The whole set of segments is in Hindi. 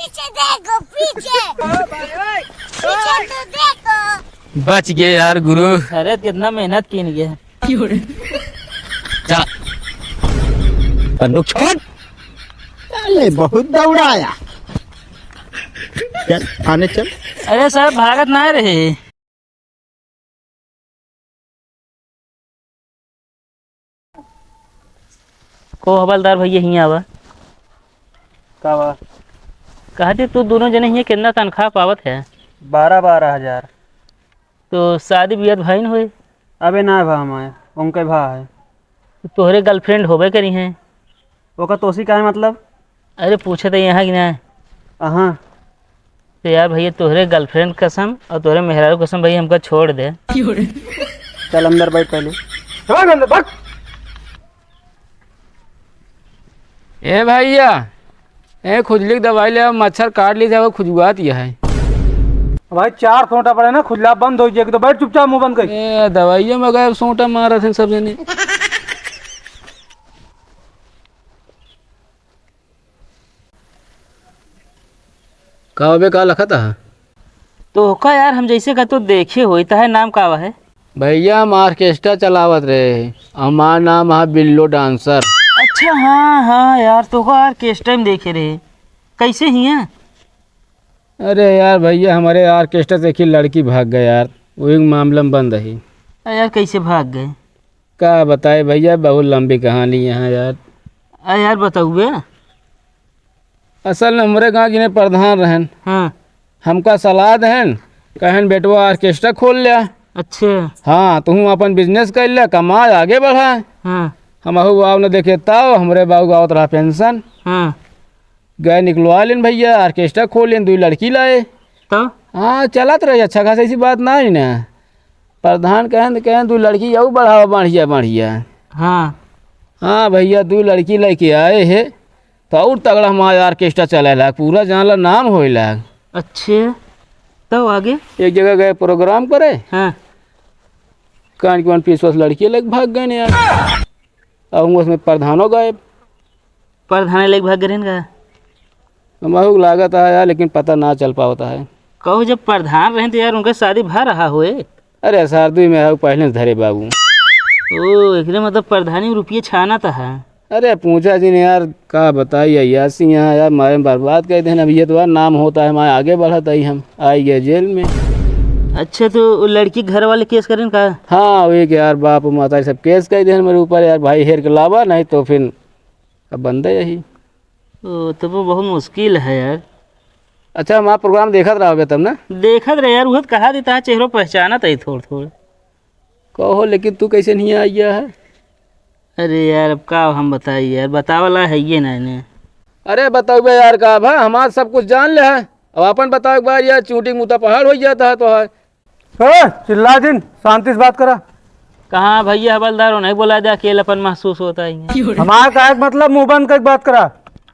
पीछे देखो पीछे पीछे तो देखो। बच गए यार गुरु। अरे कितना मेहनत की नहीं है। जा बंदूक छोड़। अरे बहुत दौड़ाया। चल आने चल। अरे सर भागत ना रहे। को हवलदार भैया ही आवा का बा? कहा थे तू दोनों जने ही कितना तनख्वाह पावत है? 12,000। तो शादी बियाह भाई न हुए? अबे ना भा हमारे उनके भा है। तो तोहरे गर्लफ्रेंड होबे करी हैं? ओका तोसी का है मतलब? अरे पूछे तो यहाँ कि ना। हाँ तो यार भैया तोहरे गर्लफ्रेंड कसम और तोहरे मेहरारू कसम भैया हमको छोड़ दे। चल अंदर बैठ पहले। ए भैया ए खुजली की दवाई ले आओ, मच्छर काट ली जाए खुजवा दिया है। भाई 4 सोटा पड़े ना, खुजला बंद हो जाएगी तो बैठ चुपचाप मुंह बंद कर। ए दवाइयों में गए सोटा मारा थे सब जने। का बे का लखा था? तो का यार हम जैसे का तो देखे हो है नाम का है? भैया हम ऑर्केस्ट्रा चलावत रहे, हमारा नाम है बिल्लो डांसर। अच्छा हाँ हाँ यार तो का ऑर्केस्ट्रा में देखे रहे। कैसे ही हैं? अरे यार भैया हमारे ऑर्केस्ट्रा से एक ही लड़की भाग गए यार, वही मामला में बंद रही। यार कैसे भाग गए? क्या बताए भैया, बहुत लंबी कहानी है यार। यार बताओ। असल में हमारे गाँव के प्रधान रहन, हाँ हमका सलाह दहन कहन बेटवा ऑर्केस्ट्रा खोल लिया। अच्छा हाँ तू अपन बिजनेस कर लिया, कमा आगे बढ़ा। हाँ हम अहू बाबू ने देखे तब हमारे बाबू गाँव रहा पेंशन हाँ गए निकलवा लेन भैया, ऑर्केस्ट्रा खोल लेन, 2 लड़की लाए। तो हाँ चलत रही अच्छा खासा, ऐसी बात ना है ना। प्रधान कहन 2 लड़की आऊ बढ़ावा बढ़िया बढ़िया। हाँ हाँ भैया 2 लड़की लेके आए है तो और तगड़ा हमारा ऑर्केस्ट्रा चले लाग, पूरा जानला नाम होए लाग। अच्छे तो आगे? एक जगह गए प्रोग्राम करे, हाँ कान की 20 लड़की लग भाग गए यार, और उसमें प्रधानों गए। प्रधान लेके भाग गए का? महूक लागत है यार, लेकिन पता ना चल पाता है। कहो जब प्रधान रहे तो यार उनका शादी भा रहा होए। अरे शादी में है पहले से धरे बाबू। ओ एक मतलब प्रधानी में रुपये छाना था है। अरे पूछा जी ने यार, का बताइए यासी यहाँ यार मारे बर्बाद कर देना। अभी ये तो यार नाम होता है हमारे, आगे बढ़ा ही हम आई गए जेल में। अच्छा तो लड़की घर वाले केस करें का? हाँ वही कि यार बाप माता सब केस कर दे मेरे ऊपर यार, भाई हेर के लावा नहीं तो फिर अब बंद है यही। ओ तो वो बहुत मुश्किल है यार। अच्छा हमारा प्रोग्राम देखत रहोगे तब ना? देखत रहे यार, वह कहा देता चेहरों पहचाना था थोड़ा थोड़ा। कहो लेकिन तू कैसे नहीं आ गया है? अरे यार अब का हम बताइए यार, बतावला है ये ना ने। अरे बताओ यार का भा हमारा सब कुछ जान ले है, अब अपन बताओ एक बार यार, चूटी मुँह पहाड़ हो जाता है तो है। चिल्ला दिन शांति से बात करा। कहाँ भैया हवलदार हो नहीं बोला जा, अकेलापन महसूस होता है। हमारा का मतलब मुंह बंद कर बात करा।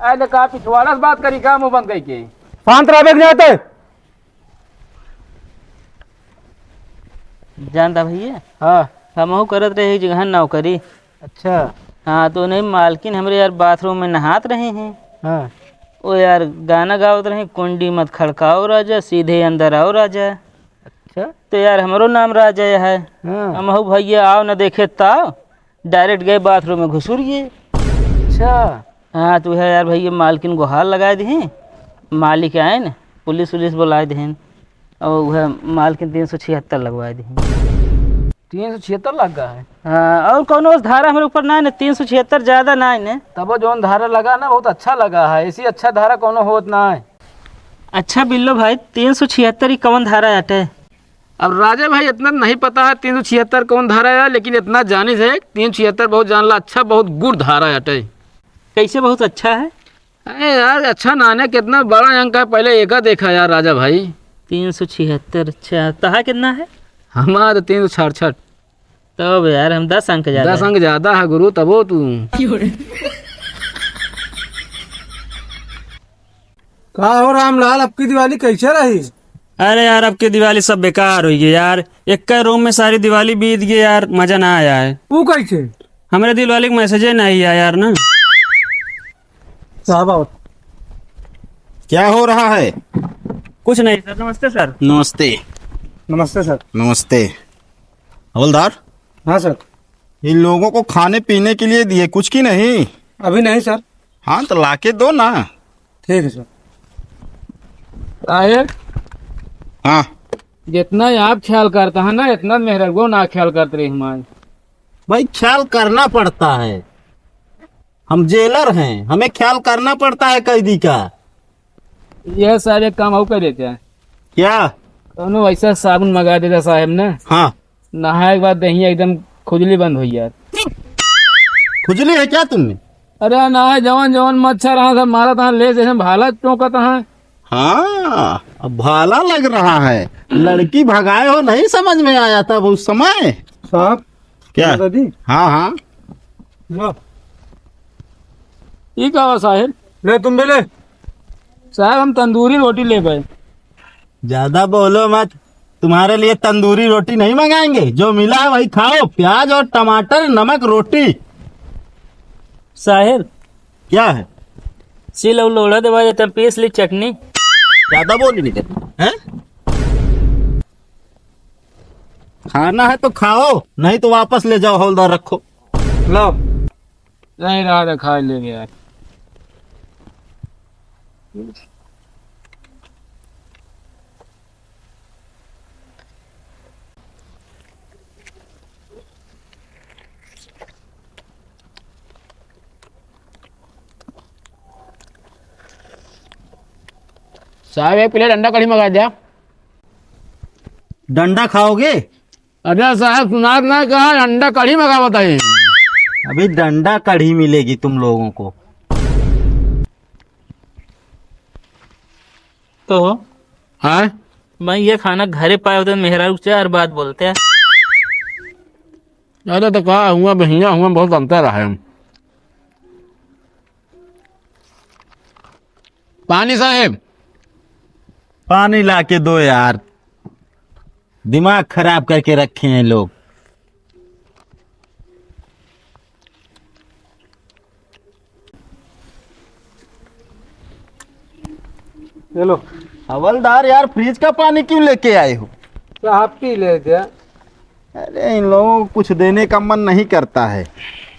अरे का पिछवाड़ा से बात करी का मुँह बंद करके? शांत रहे नहीं आते। जानता भैया हाँ हम करत रहे एक जगह नौकरी। अच्छा हाँ तो नहीं मालकिन हमारे यार बाथरूम में नहात रहे हैं। हाँ ओ यार गाना गावत रहे, कुंडी मत खड़काओ राजा सीधे अंदर आओ राजा। अच्छा तो यार हमारो नाम राजा है। हाँ हम हो भैया आओ ना देखे ताओ, डायरेक्ट गए बाथरूम में घुसुर गए। अच्छा हाँ तो है यार भैया मालकिन गुहार लगाए दी, मालिक आए न पुलिस उलिस बुलाए दी और वह मालकिन 376 लगवाए दी। 376 लग गया है? हाँ और कौन धारा हमारे ऊपर ना है न, 376 ज़्यादा ना है न। तब जो धारा लगा ना बहुत अच्छा लगा है, इसी अच्छा धारा कोनो होत ना है। अच्छा बिल्लो भाई 376 ही कौन धारा हटे? अब राजा भाई इतना नहीं पता है 376 कौन धारा है, लेकिन इतना जाने से 376 बहुत जानला अच्छा बहुत गुड़ धारा हटे। कैसे बहुत अच्छा है? अरे यार अच्छा नाने कितना बड़ा अंक है, पहले एक देखा यार राजा भाई। 376 अच्छा तहा कितना है? हमारा 366। तब यार हम 10 अंक ज्यादा 10 अंक ज्यादा है गुरु, तबो तू कहा हो रामलाल, अब की दिवाली कैसे रही? अरे यार अब की दिवाली सब बेकार हुई है यार, एक का रूम में सारी दिवाली बीत गई यार, मजा ना आया है। वो कैसे? हमारे दिवाली का मैसेज नहीं आया यार ना। साहब क्या हो रहा है? कुछ नहीं सर। नमस्ते सर। नमस्ते। नमस्ते सर। नमस्ते। हवलदार, हाँ सर। इन लोगों को खाने पीने के लिए दिए कुछ की नहीं? अभी नहीं सर। हाँ तो लाके दो ना। ठीक है सर। साहेब हाँ जितना आप ख्याल करता है ना इतना मेहर को ना ख्याल करते रहे हमारे। भाई, ख्याल करना पड़ता है। हम जेलर हैं, हमें ख्याल करना पड़ता है कैदी का। यह सारे काम और कर देते हैं। क्या? कौनो ऐसा साबुन मंगा देता साहब ने, हाँ, नहाए के बाद दही एकदम खुजली बंद हो यार। खुजली है क्या तुमने? अरे नहाए जवान जवान मच्छर रहा था मारा था ले जैसे भाला चौंका था। हाँ, अब भाला लग रहा है। लड़की भगाए हो नहीं समझ में आया था उस समय। साहब क्या? दादी हाँ हाँ, लो, ठीक है साहेब। ले तुम भी ले। साहब हम तंदूरी रोटी ले गए। ज्यादा बोलो मत। तुम्हारे लिए तंदूरी रोटी नहीं मंगाएंगे, जो मिला है वही खाओ। प्याज और टमाटर नमक रोटी। साहेब क्या है? सिल और लोढ़ा दबा देते हैं, पीस ली चटनी। ज्यादा बोल नहीं देते हैं? खाना है तो खाओ, नहीं तो वापस ले जाओ। हवलदार रखो। लो। नहीं रहा था खा ले गया। साहब एक प्लेट अंडा कढ़ी मंगा दिया। डंडा खाओगे? अरे साहब सुनार ना कहा अंडा कढ़ी मंगा बताइए। अभी डंडा कढ़ी मिलेगी तुम लोगों को। तो हाँ मैं ये खाना घरे पाए होते मेहरा चार बात बोलते हैं। अरे तो कहा हुआ भैया हुआ बहुत अंतर है। पानी साहेब। पानी ला के दो यार, दिमाग खराब करके रखे हैं लोग। ये लो। हवलदार यार, फ्रिज का पानी क्यों लेके आए हो? साहब पी लेते हैं। अरे इन लोगों को कुछ देने का मन नहीं करता है।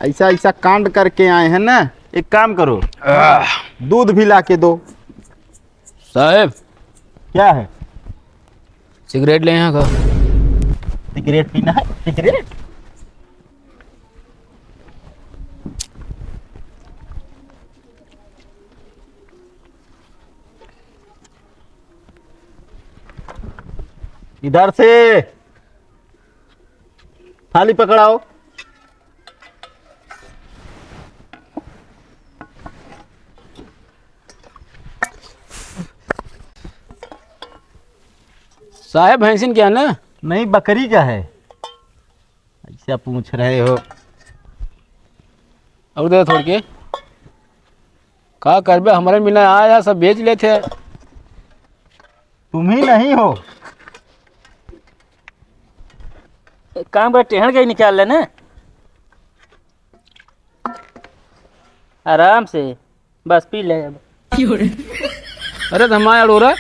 ऐसा ऐसा कांड करके आए हैं ना। एक काम करो, दूध भी ला के दो। साहेब क्या है? सिगरेट ले यहाँ का। सिगरेट पीना है? सिगरेट? इधर से थाली पकड़ाओ। साहेब भैंसिन क्या ना? नहीं, बकरी का है। ऐसा पूछ रहे हो? और दे थोड़ के का करबे हमारे मिला आया सब बेच लेते। तुम ही नहीं हो? काम पर टेहन के ही निकाल लेना आराम से, बस पी ले अब। अरे हमारा डोरा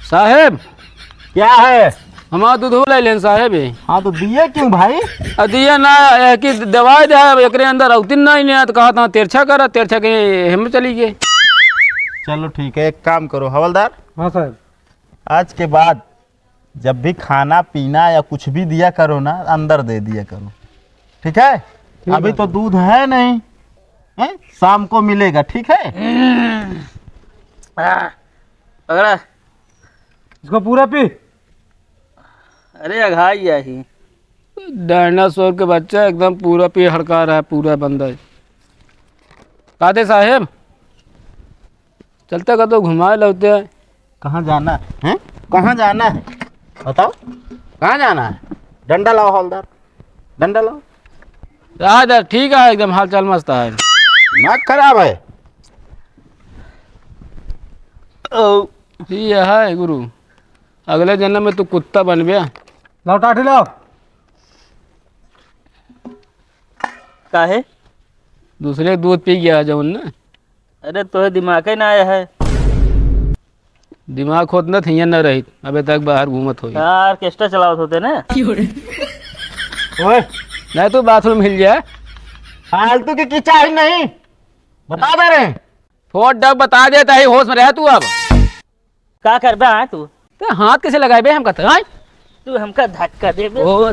साहेब क्या है? हमारा दूध ले लेन साहेब। हाँ तो दिए क्यों भाई? दिया ना कि दवाई दे एक अंदर औतिन ना ही तो कहा था तिरछा करा तिरछा के हम चली गए। चलो ठीक है, एक काम करो हवलदार, हाँ साहब। आज के बाद जब भी खाना पीना या कुछ भी दिया करो ना, अंदर दे दिया करो। ठीक है? अभी तो दूध है नहीं है? शाम को मिलेगा। ठीक है? पकड़ा। इसको पूरा पी। अरे अघाई ही। डायनासोर के बच्चा एकदम पूरा पे हड़का रहा है, पूरा बंदा है। कादे साहेब चलते का तो घुमा लेते हैं। कहाँ जाना है? कहाँ जाना है बताओ? कहाँ जाना है? डंडा लाओ हवलदार, डंडा लाओ। राजा ठीक है एकदम हाल चाल मस्त है। दिमाग खराब है। ये है गुरु, अगले जन्म में तू कुत्ता बन गया। लाओ टाटी लाओ। काहे? दूसरे दूध पी गया जो ना। अरे तो दिमाग ही ना आया है। दिमाग खोद न थियन न रही अबे तक बाहर घूमत होई हाँ ऑर्केस्ट्रा चलावत होते ना। ओए नहीं तो बाथरूम हिल जाए फालतू की कीचा ही नहीं, बता दे रहे हैं। फोट डब बता देता है होश में रह तू अब का करबे हाँ तू? तो हाथ कैसे लगाए बे हम कहते हैं तू हमका धक्का दे बे। ओ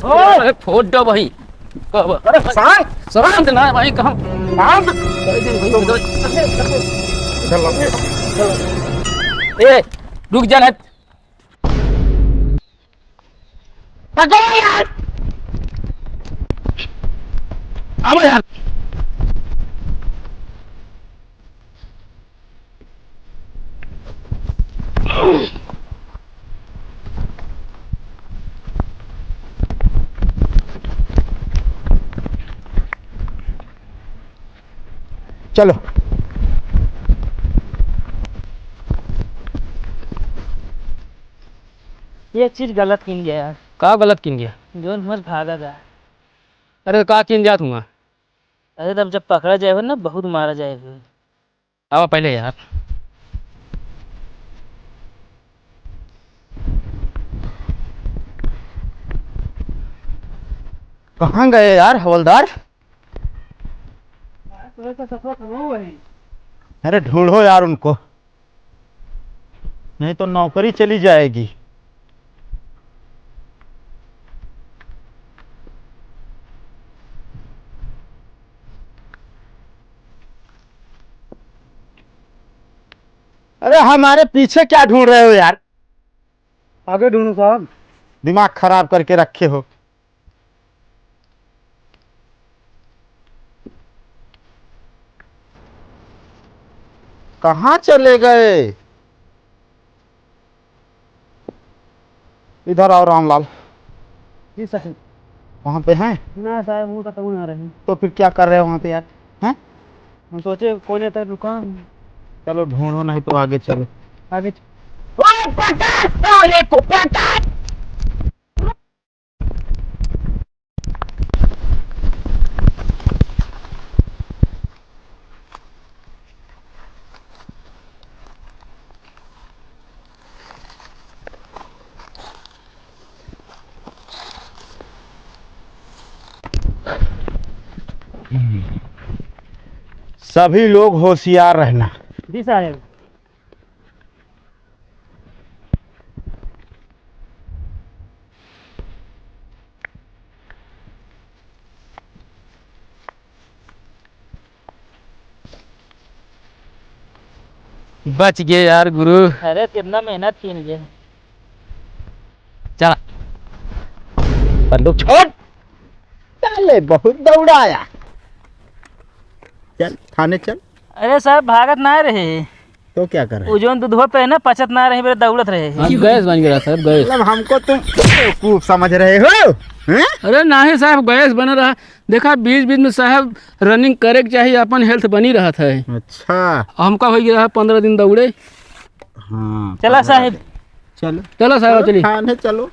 फोट डब वही अरे शांत शांत ना भाई कहाँ शांत। ए रुक जा ना अब यार चलो ये चीज गलत किन गया यार, का गलत किन गया जो मत भागा था। अरे का किन जात हुआ अरे तब जब पकड़ा जाएगा ना बहुत मारा जाएगा। आओ पहले यार कहाँ गए यार हवलदार? अरे ढूंढो यार उनको, नहीं तो नौकरी चली जाएगी। अरे हमारे पीछे क्या ढूंढ रहे हो यार? आगे ढूंढो साहब। दिमाग खराब करके रखे हो। कहाँ चले गए? इधर आओ रामलाल। जी साहब। वहाँ पे हैं? ना साहब वो तो आ रहे हैं। तो फिर क्या कर रहे हो वहाँ पे यार? हैं? हम सोचे कोने तक रुका। चलो ढूंढो, नहीं तो आगे चलो। आगे सभी लोग होशियार रहना। जी साहब। बच गए यार गुरु अरे कितना मेहनत किन गए। चला बंदूक छोड़। चले बहुत दौड़ाया। चल थाने चल। अरे साहब भागत ना रहे, तो क्या कर रहे? उजोन दूधवा पे ना पचत ना रहे, मेरे दौड़त रहे। हम गैस बन गया साहब गैस मतलब हमको तुम बेवकूफ समझ रहे हो? हैं? अरे नहीं साहब गैस बन रहा देखा बीच बीच में साहब रनिंग करे के चाहिए अपन हेल्थ बनी रहा था। अच्छा हमका हो गया 15 दिन दौड़े। हाँ चला साहब। चलो चलो साहब चलिए थाने चलो।